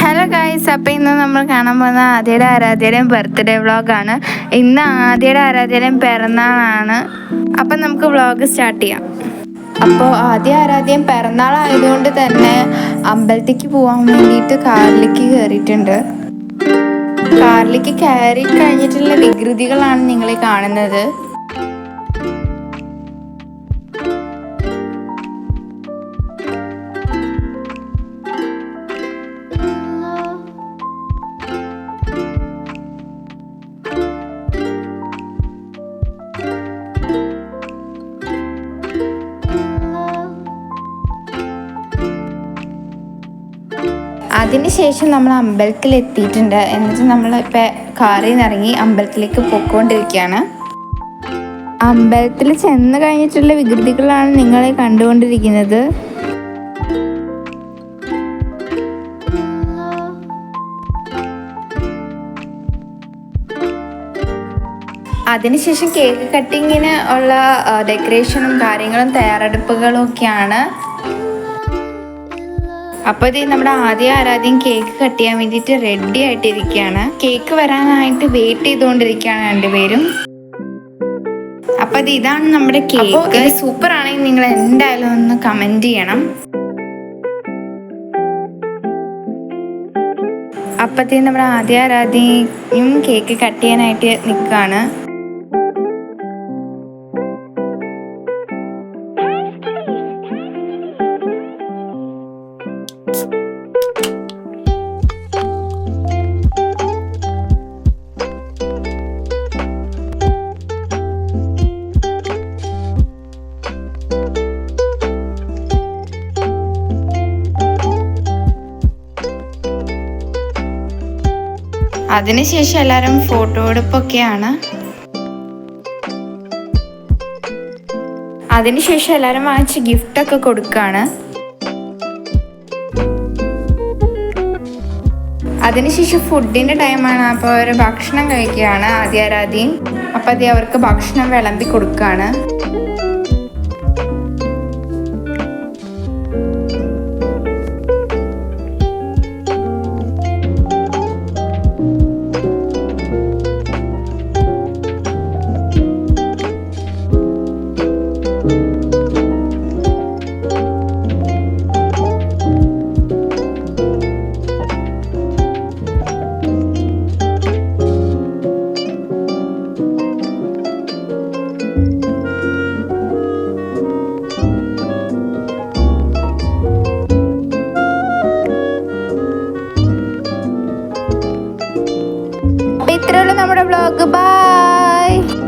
Hello guys, അപ്പോൾ ഇന്ന് നമ്മൾ കാണാൻ പോകുന്ന ആദ്യയുടെ ആരാധ്യയുടെയും ബർത്ത്ഡേ വ്ളോഗാണ്. ഇന്ന് ആദ്യയുടെ ആരാധ്യയുടെയും പിറന്നാളാണ്. അപ്പം നമുക്ക് വ്ളോഗ് സ്റ്റാർട്ട് ചെയ്യാം. അപ്പോൾ ആരാധ്യം പിറന്നാളായതുകൊണ്ട് തന്നെ അമ്പലത്തേക്ക് പോകാൻ വേണ്ടിയിട്ട് കാറിലേക്ക് കയറിയിട്ടുണ്ട്. കാറിലേക്ക് കയറി കഴിഞ്ഞിട്ടുള്ള വികൃതികളാണ് നിങ്ങൾ കാണുന്നത്. അതിനുശേഷം നമ്മൾ അമ്പലത്തിൽ എത്തിയിട്ടുണ്ട്. എന്നിട്ട് നമ്മൾ ഇപ്പം കാറിൽ നിന്ന് ഇറങ്ങി അമ്പലത്തിലേക്ക് പോയിക്കൊണ്ടിരിക്കുകയാണ്. അമ്പലത്തിൽ ചെന്ന് കഴിഞ്ഞിട്ടുള്ള വികൃതികളാണ് നിങ്ങളെ കണ്ടുകൊണ്ടിരിക്കുന്നത്. അതിനുശേഷം കേക്ക് കട്ടിങ്ങിന് ഉള്ള ഡെക്കറേഷനും കാര്യങ്ങളും തയ്യാറെടുപ്പുകളും ഒക്കെയാണ്. അപ്പോൾ ഇത് നമ്മുടെ ആരാധ്യം കേക്ക് കട്ട് ചെയ്യാൻ വേണ്ടിയിട്ട് റെഡി ആയിട്ടിരിക്കുകയാണ്. കേക്ക് വരാനായിട്ട് വെയിറ്റ് ചെയ്തുകൊണ്ടിരിക്കുകയാണ് രണ്ടുപേരും. അപ്പോൾ ഇതാണ് നമ്മുടെ കേക്ക്. സൂപ്പർ ആണെങ്കിൽ നിങ്ങൾ എന്തായാലും ഒന്ന് കമൻറ്റ് ചെയ്യണം. അപ്പോഴത്തേക്കും നമ്മുടെ ആരാധ്യയും കേക്ക് കട്ട് ചെയ്യാനായിട്ട് നിൽക്കുകയാണ്. അതിനുശേഷം എല്ലാവരും ഫോട്ടോ എടുപ്പൊക്കെയാണ്. അതിനുശേഷം എല്ലാവരും വാങ്ങിച്ച് ഗിഫ്റ്റൊക്കെ കൊടുക്കുകയാണ്. അതിനുശേഷം ഫുഡിൻ്റെ ടൈമാണ്. അപ്പോൾ അവർ ഭക്ഷണം കഴിക്കുകയാണ് ആരാധ്യം. അപ്പോൾ അവർക്ക് ഭക്ഷണം വിളമ്പി കൊടുക്കുകയാണ്. ഇത്രയുള്ള നമ്മുടെ വ്ളോഗ്. ബൈ.